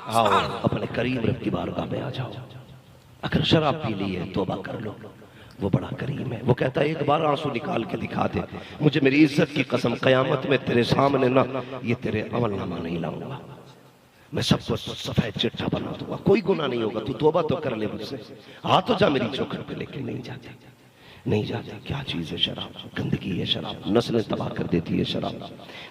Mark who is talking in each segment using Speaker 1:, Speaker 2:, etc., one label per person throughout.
Speaker 1: आओ अपने करीम रब की बारगाह में आ जाओ। अगर शराब पी ली है तौबा कर लो, वो बड़ा करीम है। वो कहता है एक बार आंसू निकाल के दिखा दे, मुझे मेरी इज्जत की कसम क़यामत में तेरे सामने ना ये तेरे अमलनामा नहीं लाऊंगा, मैं सबको सफेद चिट्ठा बना दूंगा, कोई गुनाह नहीं होगा, तू तौबा तो कर ले मुझसे, आ तो जा मेरी चौखट पे। लेकिन नहीं जाते, नहीं जाते। क्या चीज है शराब, गंदगी है शराब, नस्लें तबाह कर देती है शराब,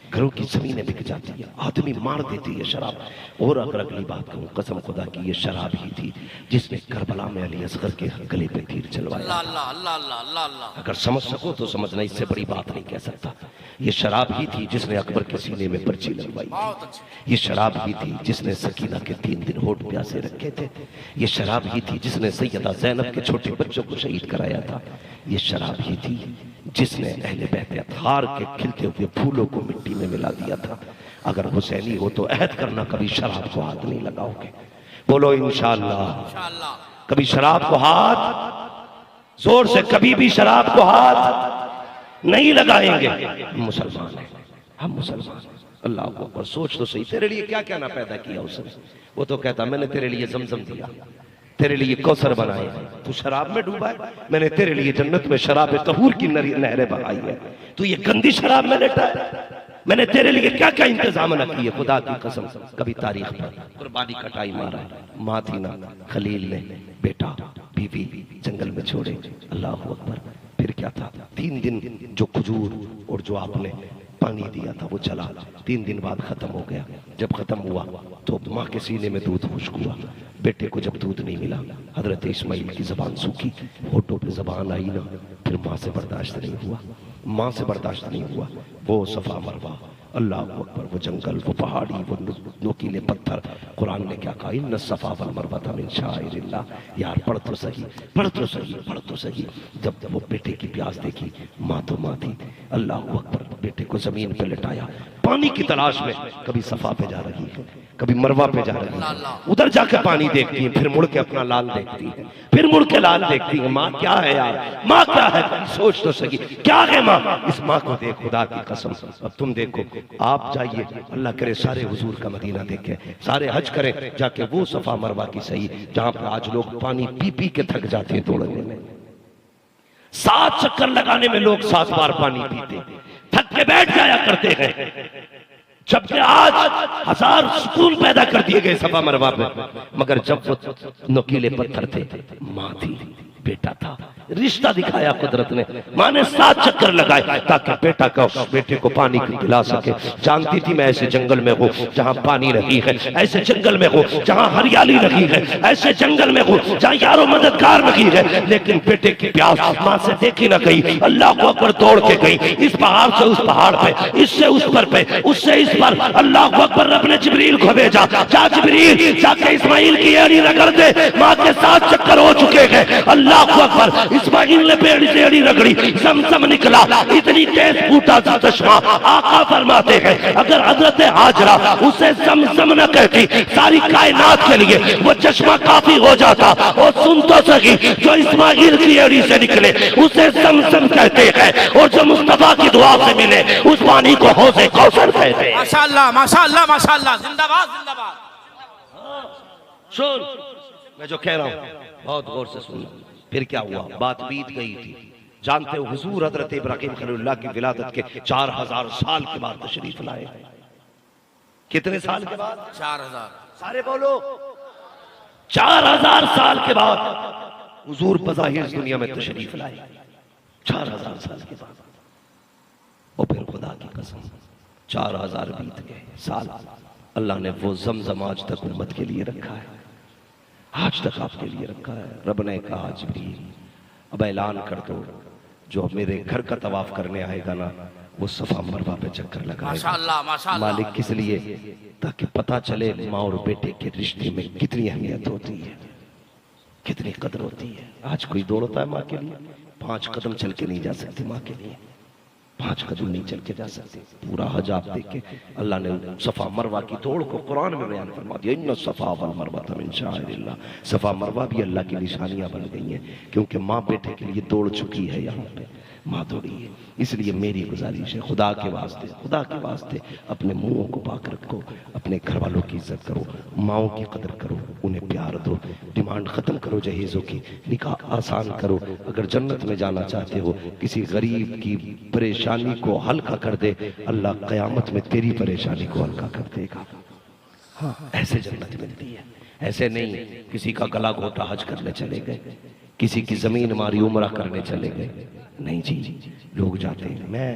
Speaker 1: घरों की जमीनें बिक जाती है, आदमी मार देती है शराब। और अगर अगली बात कहूँ, कसम खुदा की ये शराब ही थी जिसने करबला में अली असगर के गले पे तीर चलवाया। अगर समझ सको तो समझना, इससे बड़ी बात नहीं कह सकता। ये शराब ही थी जिसने अकबर के सीने में पर्ची लगवाई थी। ये शराब ही थी जिसने सकीना के 3 दिन होठ प्यासे रखे थे। ये शराब ही थी जिसने सैयदा ज़ैनब के छोटे बच्चों को शहीद कराया था। ये शराब ही थी जिसने अहले बैत अतहार के खिलते हुए फूलों को मिट्टी में मिला दिया था। अगर हुसैनी हो तो अहद करना कभी शराब को हाथ नहीं लगाओगे। बोलो इंशाअल्लाह। कभी शराब को हाथ, जोर से कभी भी शराब को हाथ नहीं लगाएंगे। हम मुसलमान हैं, हम मुसलमान हैं। अल्लाह को पर सोच तो सही, तेरे लिए क्या क्या ना पैदा किया उसने। वो तो कहता मैंने तेरे लिए जमजम दिया, तेरे लिए कौसर बनाए, तू शराब में डूबा है, मैंने तेरे लिए जन्नत में शराब तहूर की नहरें बहाई है, तू ये गंदी शराब में लेटा है, मैंने तेरे लिए क्या क्या इंतजाम न किए। खुदा की कसम कभी तारीख पर कुर्बानी कटाई मारा है, माँ थी ना, खलील ने बेटा बीवी जंगल में छोड़े, अल्लाह अकबर। फिर क्या था, 3 दिन जो खजूर और जो आपने पानी दिया था वो चला, 3 दिन बाद खत्म हो गया। जब खत्म हुआ तो माँ के सीने में दूध खुश्क हुआ। बेटे को जब दूध नहीं मिला, हजरत इस्माइल की जबान सूखी, होठों पे जबान आई ना, फिर माँ से बर्दाश्त नहीं हुआ, माँ से बर्दाश्त नहीं हुआ। वो सफा मरवा, अल्लाह अकबर, वो जंगल, वो पहाड़ी, वो नोकीले पत्थर। कुरान ने क्या कहा, इन्न सफा वल मरवा मिन शाइरिल्लाह। यार पढ़ तो सही, पढ़ तो सही, पढ़ तो सही। जब वो बेटे की प्यास देखी, माँ तो माँ थी, अल्लाह अकबर, बेटे को जमीन पे लिटाया, पानी की तलाश में, कभी सफा पे जा रही है, कभी मरवा पे जा रही है, उधर जाकर पानी देखती है, फिर मुड़ के अपना लाल देखती है, फिर मुड़ के लाल देखती है। माँ क्या है यार, माँ क्या है, सोच तो सकी, क्या है माँ। इस माँ को देख, खुदा की कसम। अब तुम देखो, आप जाइए, अल्लाह करे सारे हुजूर का मदीना देखें, सारे हज करें जाके वो सफा मरवा की सही, जहां पर आज लोग पानी पी पी के थक जाते हैं दौड़ने में। 7 चक्कर लगाने में लोग 7 बार पानी पीते, थक के बैठ जाया करते हैं। जबकि आज 1000 सुकून पैदा कर दिए गए सफा मरवा में, मगर जब वो नुकीले पत्थर थे, माँ थी, बेटा था, रिश्ता दिखाया कुदरत ने। माँ ने 7 चक्कर लगाए ताकि बेटे को पानी पिला सके। जानती थी मैं ऐसे जंगल में हूँ जहाँ पानी नहीं है, ऐसे जंगल में हूँ जहाँ हरियाली नहीं है, ऐसे जंगल में हूँ जहाँ यारो मददगार नहीं है। लेकिन बेटे की प्यास माँ से देखी ना गई, अल्लाह को अकबर दौड़ के गई, इस पहाड़ से उस पहाड़ पे, इससे उस पर पे, उससे इस पर। अल्लाह को अकबर, रब ने जिब्रील को भेजा, जा जिब्रील जाके इस्माइल की एड़ी रगड़ दे। माँ के 7 चक्कर हो चुके हैं, अल्लाह को अकबर। इस्माइल ने पेड़ से एड़ी रगड़ी, ज़मज़म निकला, इतनी तेज फूटा सा चश्मा। आका फरमाते हैं अगर हजरत हाजरा उसे ज़मज़म न कहती, सारी कायनात के लिए वो चश्मा काफी हो जाता। और सुन तो सही, जो इस्माइल की एड़ी से निकले उसे ज़मज़म कहते हैं, और जो मुस्तफा की दुआ से मिले उस पानी को हौज़े कौसर कहते हैं।
Speaker 2: माशाअल्लाह माशाअल्लाह माशाअल्लाह, जिंदाबाद जिंदाबाद।
Speaker 1: सुन, मैं जो कह रहा हूँ बहुत गौर से सुन। फिर क्या हुआ, बात बीत गई थी। जानते हो हुजूर हजरत इब्राहिम खलीलुल्लाह की विलादत के 4000 साल के बाद तशरीफ लाए। कितने साल के बाद?
Speaker 2: 4000।
Speaker 1: सारे बोलो, 4000 साल के बाद हुजूर बज़ाहिर दुनिया में तशरीफ लाए। 4000 साल के बाद। और फिर खुदा की कसम 4000 बीत गए साल, अल्लाह ने वो ज़मज़म आज तक उम्मत के लिए रखा है, आज तक आपके लिए रखा है। रब ने कहा जिब्रील अब ऐलान कर दो, जो मेरे घर का तवाफ करने आएगा ना, वो सफा मरवा पे चक्कर लगाएगा।
Speaker 2: माशाअल्लाह माशाअल्लाह।
Speaker 1: मालिक किस लिए? ताकि पता चले माँ और बेटे के रिश्ते में कितनी अहमियत होती है, कितनी कदर होती है। आज कोई दौड़ता है माँ के लिए, 5 कदम चल के नहीं जा सकती माँ के लिए, 5 कदम नहीं चल के जा सकते। पूरा हज आप देख के अल्लाह ने सफा मरवा की दौड़ को कुरान में बयान फरमा दिया, इन्न सफा वल मरवा मिन शाइरिल्लाह। सफा मरवा भी अल्लाह की निशानियां बन गई हैं, क्योंकि माँ बेटे के लिए दौड़ चुकी है यहाँ पे। माधुरी है। इसलिए मेरी गुजारिश है, खुदा के वास्ते अपने मुंहों को पाक रखो, अपने घर वालों की इज्जत करो, माओं की कदर करो, उन्हें प्यार दो, डिमांड खत्म करो जहेज़ों की, निकाह आसान करो। अगर जन्नत में जाना चाहते हो, किसी गरीब की परेशानी को हल्का कर दे, अल्लाह क़यामत में तेरी परेशानी को हल्का कर देगा। हाँ, ऐसे जन्नत मिलती है। ऐसे नहीं किसी का गला घोटा हज करने चले गए, किसी की जमीन मारी उमरा करने चले गए। नहीं जी, लोग जाते हैं, मैं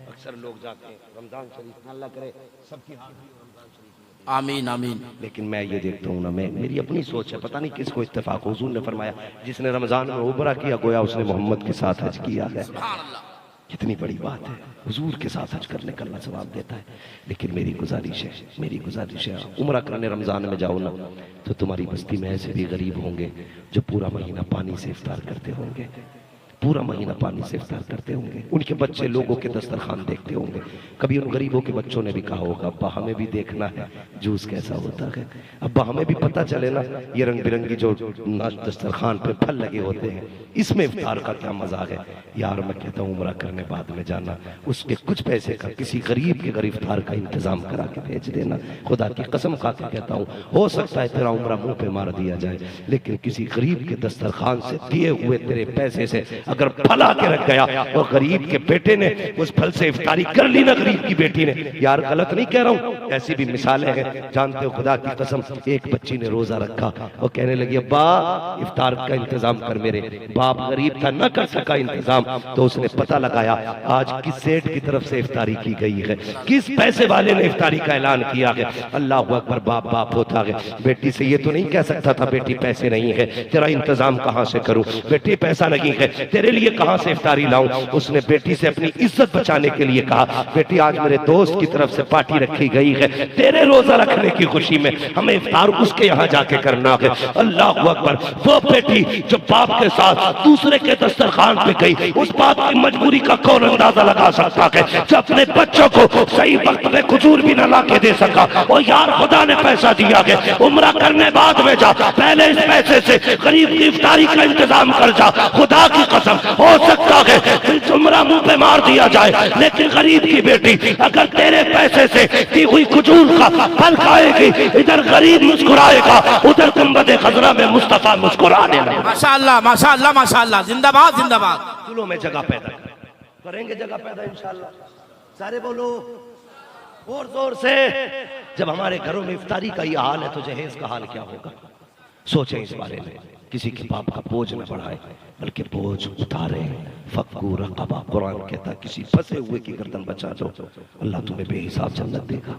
Speaker 1: अक्सर लोग जाते हैं रमजान शरीफ, अल्लाह करे सबकी हाजिरी रमजान शरीफ में।
Speaker 2: आमीन आमीन।
Speaker 1: लेकिन मैं ये देखता हूँ ना, मेरी अपनी सोच है, पता नहीं किसको इत्तेफाक, हुजूर ने फरमाया जिसने रमजान में उमरा किया गोया उसने मोहम्मद के साथ हज किया है।
Speaker 2: सुभान अल्लाह।
Speaker 1: कितनी बड़ी बात है, हुजूर के साथ हज करने का अल्लाह सवाब देता है। लेकिन मेरी गुजारिश है उम्रा करने रमजान में जाओ ना, तो तुम्हारी बस्ती में ऐसे भी गरीब होंगे जो पूरा महीना पानी से इफ्तार करते होंगे, पूरा महीना पानी से इफ्तार करते होंगे। उनके बच्चे लोगों के दस्तरखान देखते होंगे। कभी उन गरीबों के बच्चों ने भी कहा होगा, अब्बा हमें भी देखना है जूस कैसा होता है, अब्बा हमें भी पता चले ना ये रंग बिरंगी जो दस्तरखान पे फल लगे होते हैं, इसमें इफ्तार का क्या मजा है। यार मैं कहता हूँ उम्रा करने बाद में जाना, उसके कुछ पैसे का किसी गरीब के घर इफ्तार का इंतजाम करा के भेज देना। खुदा की कसम खा के कहता हूँ, हो सकता है तेरा उम्रा मुंह पे मार दिया जाए, लेकिन किसी गरीब के दस्तरखान से दिए हुए तेरे पैसे से अगर फल आके रख गया और गरीब के बेटे ने उस फल से इफ्तारी कर ली ना, गरीब की बेटी ने, यार गलत नहीं कह रहा हूँ, ऐसी भी मिसालें हैं। जानते हो खुदा की कसम, एक बच्ची ने रोजा रखा और कहने लगी अब्बा इफ्तार का इंतजाम कर, मेरे बाप गरीब था न कर सका इंतजाम, तो उसने पता लगाया आज किस सेठ की तरफ से इफ्तारी की गई है, किस पैसे वाले ने इफ्तारी का ऐलान किया है। अल्लाह अकबर, बाप बाप होता है। बेटी से ये तो नहीं कह सकता था बेटी पैसे नहीं है, तेरा इंतजाम कहां से करूं, बेटी पैसा नहीं है, तेरे लिए कहां से इफ्तारी लाऊं। उसने बेटी से अपनी इज्जत बचाने के लिए कहा, बेटी आज मेरे दोस्त की तरफ से पार्टी रखी गई है, तेरे रोजा रखने की खुशी में हमें इफ्तार उसके यहाँ जाके करना है। अल्लाह अकबर। वो बेटी जो बाप के साथ दूसरे के दस्तरखान पे गई, उस बाप की मजबूरी का कौन अंदाजा लगा सकता है, जो अपने बच्चों को सही वक्त में खजूर भी न ला के दे सका। और यार खुदा ने पैसा दिया है, उम्रा करने बाद में जा, पहले इस पैसे से गरीब की इफ्तारी का इंतजाम कर जा। खुदा की कसम, हो सकता है उम्रा मुंह पे मार दिया जाए, लेकिन गरीब की बेटी अगर तेरे पैसे से दी हुई खजूर का फल खाएगी, इधर गरीब मुस्कुराएगा, उधर गुंबद खजरा में मुस्तफा मुस्कुराने लगा।
Speaker 2: माशाअल्लाह माशाअल्लाह माशाअल्लाह, जिंदाबाद जिंदाबाद।
Speaker 1: दिलों में जगह पैदा करेंगे, जगह पैदा इंशाअल्लाह। सारे बोलो और जोर से। जब हमारे घरों में इफ्तारी का ये हाल है तो जहेज का हाल क्या होगा। सोचें इस बारे में, किसी के बाप का बोझ न बढ़ाए बल्कि बोझ उतारे। फक्कू रक़बा, कुरान कहता किसी फंसे हुए की गर्दन बचा दो, अल्लाह तुम्हें बेहिसाब जन्नत देगा,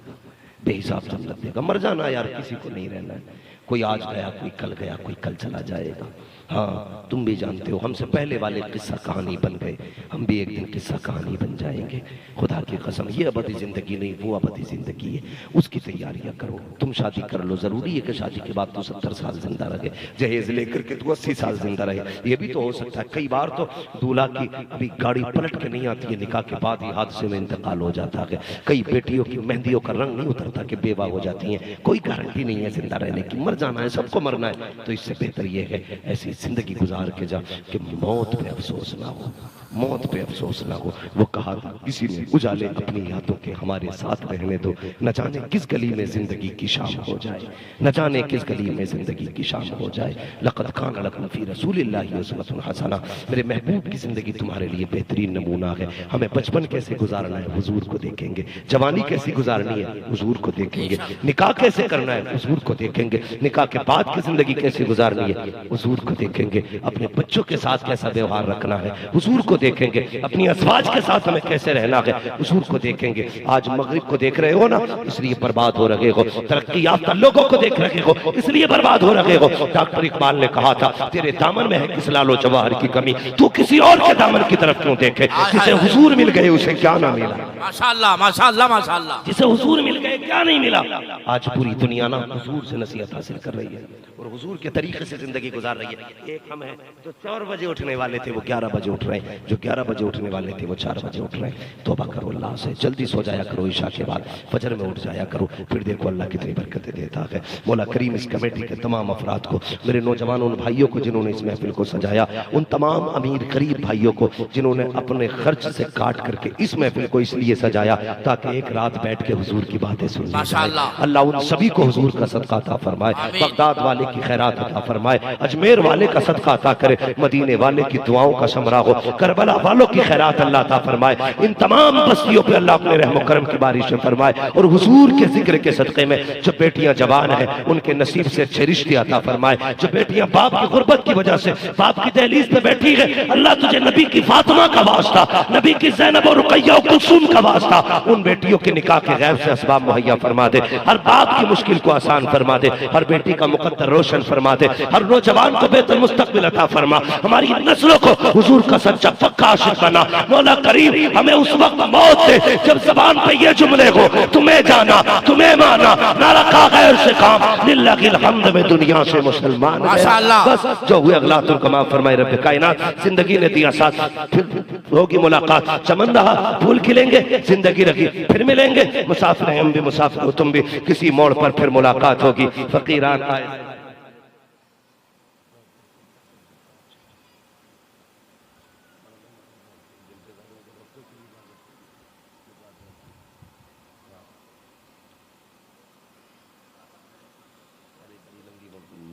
Speaker 1: बेहिसाब जन्नत देगा। मर जाना यार, किसी को नहीं रहना है। कोई आज गया, कोई कल गया, कोई कल चला जाएगा। हाँ तुम भी जानते हो, हमसे पहले वाले किस्सा कहानी बन गए, हम भी एक दिन किस्सा कहानी बन जाएंगे। खुदा की कसम, ये अबदी जिंदगी नहीं, वो अबदी जिंदगी है, उसकी तैयारियां करो। तुम शादी कर लो, जरूरी है कि शादी के बाद तो 70 साल जिंदा रहे, जहेज लेकर के तो 80 साल जिंदा रहे, ये भी तो हो सकता है। कई बार तो दूल्हा की अभी गाड़ी पलट के नहीं आती है, निकाह के बाद ही हादसे में इंतकाल हो जाता है। कई बेटियों की मेहंदियों का रंग नहीं उतरता कि बेवा हो जाती हैं, कोई गारंटी नहीं है जिंदा रहने की। मर जाना है, सबको मरना है, तो इससे बेहतर ये है ऐसी जिंदगी गुजार के जा कि मौत पे अफसोस ना हो, मौत पे अफसोस ना हो। वो कहा किसी ने, उजाले अपनी यादों के हमारे साथ रहने दो, न जाने किस गली में जिंदगी की शाम हो जाए, न जाने किस गली में जिंदगी की शाम हो जाए। लक़द कान लकुम फ़ी रसूलिल्लाहि उस्वतुन हसना, मेरे महबूब की जिंदगी तुम्हारे लिए बेहतरीन नमूना है। हमें बचपन कैसे गुजारना है हुजूर को देखेंगे, जवानी कैसी गुजारनी है हुजूर को देखेंगे, निकाह कैसे करना है हुजूर को देखेंगे, निकाह के बाद की जिंदगी कैसे गुजारनी है हुजूर को देखेंगे, अपने बच्चों के साथ कैसा व्यवहार रखना है हुजूर को देखेंगे, अपनी अज़वाज के साथ हमें कैसे रहना है हुजूर को देखेंगे। आज मगरिब को देख रहे हो ना, इसलिए बर्बाद हो रहे हो, तरक्की याफ्ता लोगों को देख रहे हो इसलिए बर्बाद हो रहे हो। डॉक्टर इकबाल ने कहा था, तेरे दामन में है किस लालो जवाहर की कमी, तू किसी और के दामन की तरफ क्यों देखे। जिसे हुजूर मिल गए उसे क्या ना मिला।
Speaker 2: माशाअल्लाह माशाअल्लाह माशाअल्लाह,
Speaker 1: जिसे हुजूर मिल गए क्या नहीं मिला। आज पूरी दुनिया ना हुजूर से नसीहत हासिल कर रही है और हुजूर के तरीके से जिंदगी गुजार रही है। एक हम हैं जो 4 बजे उठने वाले थे वो 11 बजे उठ रहे हैं, जो 11 बजे उठने वाले थे वो 4 बजे उठ रहे हैं। तौबा करो अल्लाह से, जल्दी सो जाया करो, ईशा के बाद फजर में उठ जाया करो, फिर देखो अल्लाह कितनी बरकतें देता है। मौला करीम इस कमेटी के तमाम अफराद को, मेरे नौजवानों उन भाइयों को जिन्होंने इस महफिल को सजाया, उन तमाम अमीर गरीब भाइयों को जिन्होंने अपने खर्च से काट करके इस महफिल को इसलिए सजाया ताकि एक रात बैठ के हुजूर की बातें सुन ली जाए। अल्लाह उन सभी को हुजूर का सदका अता फरमाए, बगदाद वाले की खैरात अता फरमाए, अजमेर वाले का सदका अता करे, मदीने वाले की दुआओं का शमरा हो, करबला वालों की खैरात अल्लाह अता फरमाए। इन तमाम बस्तियों पे अल्लाह अपने रहम करम की बारिश फरमाए और हुजूर के जिक्र के सदके में जो बेटियां जवान हैं उनके नसीब से अच्छे रिश्ते अता फरमाए। जो बेटियां बाप की गुर्बत की वजह से बाप की दहलीज पे बैठी है, अल्लाह तुझे नबी की फातिमा का वास्ता, नबी की ज़ैनब और रुकैया और कुलसूम का वास्ता, उन बेटियों के निकाह के गैब से असबाब मुहैया फरमा दे। हर बाप की मुश्किल को आसान फरमा दे, हर बेटी का मुकद्दर रोशन फरमा दे, हर नौजवान को बेहतर मुस्तकबिल अता फरमा, हमारी नस्लों को हुजूर का सच्चा पक्का आशिक बना। मौला करीम हमें उस वक्त मौत दे जब ज़बान पे ये जुमले हो, तुम्हें जाना तुम्हें माना, ना रखा गैर से काम, लिल्लाहिल हम्द में दुनिया से मुसलमान। बस जो हुए अगला तुम कमा फरमाए रब कायनात। जिंदगी ने दिया साथ, फिर होगी मुलाकात, चमन रहा फूल खिलेंगे, जिंदगी रखी फिर मिलेंगे, मुसाफिर हैं हम भी मुसाफिर हो तुम भी, किसी मोड़ पर फिर मुलाकात होगी। फकीरान आए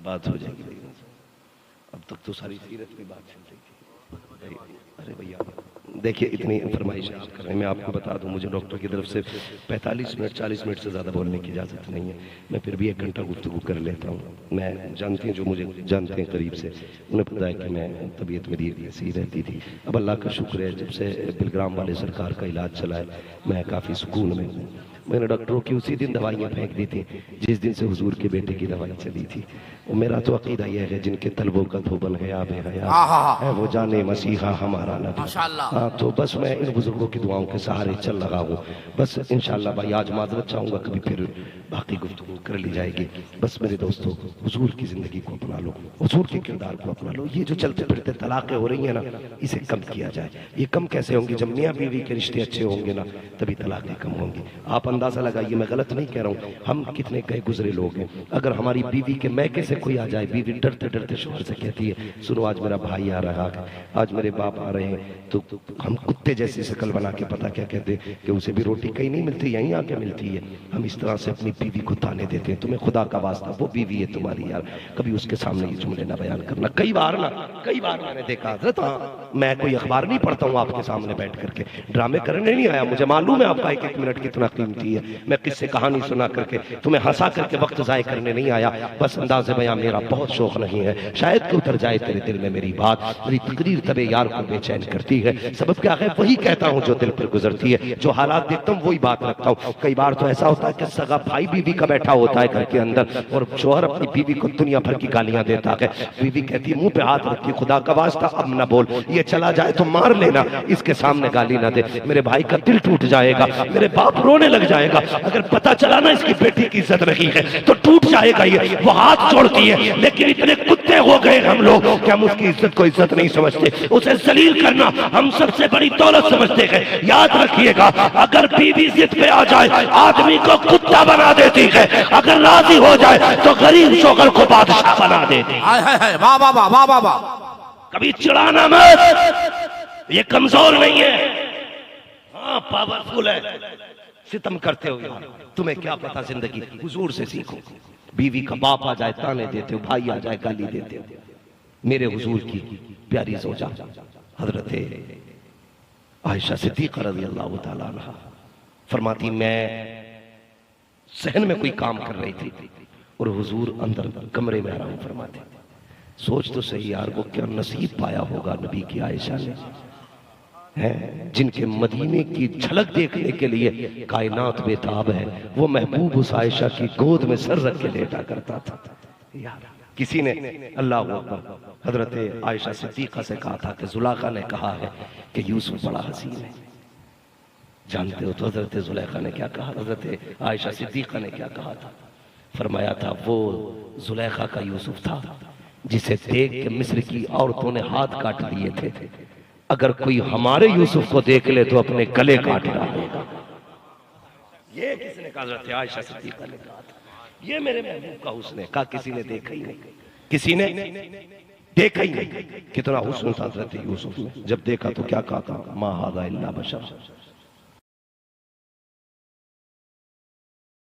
Speaker 1: बात हो जाएगी। अब तक तो सारी सीरत की बात चल रही थी। अरे भैया देखिए इतनी फरमाइश आप कर रहे हैं, मैं आपको बता दूं मुझे डॉक्टर की तरफ से 45 मिनट 40 मिनट से ज़्यादा बोलने की इजाज़त नहीं है। मैं फिर भी 1 घंटा गुफ्तगू कर लेता हूँ। मैं जानती हैं जो मुझे जानते हैं करीब से, उन्हें पता है कि मैं तबीयत मेरी ऐसी रहती थी। अब अल्लाह का शुक्र है जब से बिलग्राम वाले सरकार का इलाज चला है मैं काफ़ी सुकून में हूँ। मैंने डॉक्टरों की उसी दिन दवाइयाँ फेंक दी थी जिस दिन से हुजूर के बेटे की दवाई चली थी। और मेरा तो अकीदा यह है जिनके तलबों का धोबन है आबे हयात है वो जाने मसीहा हमारा नबी। हाँ तो बस मैं इन बुजुर्गों की दुआओं के सहारे चल रहा हूँ। बस इंशाअल्लाह भाई आज माजरत चाहूँगा, कभी फिर बाकी गुफ्तगू कर ली जाएगी। बस मेरे दोस्तों हुजूर की ज़िंदगी को अपना लो, हुजूर के किरदार को अपना लो। ये जो चलते फिरते तलाक़ें हो रही हैं ना, इसे कम किया जाए। ये कम कैसे होंगी? जब मियाँ बीवी के रिश्ते अच्छे होंगे ना तभी तलाक़ें कम होंगी। आप अंदाज़ा लगाइए, मैं गलत नहीं कह रहा हूँ, हम कितने कई गुजरे लोग हैं। अगर हमारी बीवी के मैके से कोई आ जाए, बीवी डरते डरते शोहर से कहती है सुनो आज मेरा भाई आ रहा है, आज मेरे बाप आ रहे हैं, तो हम कुत्ते जैसी शक्ल बना के पता क्या कहते हैं कि उसे भी रोटी कहीं नहीं मिलती, यहीं आके मिलती है। हम इस तरह से अपनी बीवी को ताने देते हैं। तुम्हें खुदा का वास्ता वो बीवी है तुम्हारी यार, कभी उसके सामने ये जुमले ना बयान करना। कई बार मैंने देखा हज़रत, हाँ मैं कोई अखबार नहीं पढ़ता हूँ आपके सामने बैठ करके, ड्रामे करने नहीं आया। मुझे मालूम है आपका 1-1 मिनट कितना कीमती है। मैं किससे कहानी सुना करके तुम्हें हंसा करके वक्त ज़ाय करने नहीं आया। बस अंदाज़े बयां मेरा बहुत शौक नहीं है, शायद कि उतर जाए तेरे दिल में मेरी बात। मेरी तकरीर तबे यार को बेचैन करती है। सबब क्या है? वही कहता हूँ जो दिल पर गुजरती है। जो हालात देखता हूँ वही बात रखता हूँ। कई बार तो ऐसा होता है कि सगा भाई बीवी का बैठा होता है घर के अंदर और शोहर अपनी बीवी को दुनिया भर की गालियां देता है। बीवी कहती मुंह पे हाथ रखती खुदा का वास्ता अब न बोल, ये चला जाए तो मार लेना, इसके सामने गाली ना दे, मेरे भाई का दिल टूट जाएगा, मेरे बाप रोने लग जाएगा। अगर पता चला ना इसकी बेटी की इज्जत नहीं है तो टूट जाएगा। ये वो हाथ छोड़ती है, लेकिन इतने कुत्ते हो गए हम लोग कि हम उसकी इज्जत को इज्जत नहीं समझते। उसे जलील करना हम सबसे बड़ी दौलत समझते हैं। याद रखिएगा, अगर बीवी जिद पे आ जाए आदमी को कुत्ता बना देती है, अगर राजी हो जाए तो गरीब शोकर को बादशाह बना देती है।
Speaker 2: वाह वाह वाह वाह वाह वाह।
Speaker 1: कभी चिढ़ाना मत, ये कमजोर नहीं है, हाँ पावरफुल है। सितम करते हो यार, तुम्हें क्या पता जिंदगी। हुजूर से सीखो। बीवी का बाप आ जाए ताने देते हो, भाई आ जाए गाली देते हो। मेरे हुजूर की प्यारी ज़ौजा हजरत आयशा सिद्दीक़ा रज़ियल्लाहु ताला अन्हा फरमाती मैं सहन में कोई काम कर रही थी और हुजूर अंदर कमरे में आराम फरमाते। सोच तो सही यार, वो क्या नसीब पाया होगा नबी की आयशा ने, हैं जिनके मदीने की झलक देखने के लिए कायनात बेताब है। वो महबूब उस आयशा की गोद में सर रख के लेटा करता था यार। किसी ने अल्लाह अकबर हजरत आयशा सिद्दीक़ा से कहा था कि जुलेखा ने कहा है कि यूसुफ बड़ा हसीन है। जानते हो तो हजरत जुलेखा ने क्या कहा, हजरत आयशा सिद्दीक़ा ने क्या कहा था? फरमाया था वो जुलेखा का यूसुफ था जिसे देख के मिस्र की औरतों ने हाथ काट दिए थे, अगर कोई हमारे यूसुफ को देख ले तो अपने गले काट डालेगा। ये किसने कहा? हज़रत आयशा सिद्दीक़ा ने कहा था, ये मेरे महबूब का हुस्न है। कहा किसी ने देखा ही नहीं, किसी ने देखा ही नहीं। कितना हुस्न था हज़रत यूसुफ ने। जब देखा तो क्या कहा था? मा हाज़ा इल्ला बशर,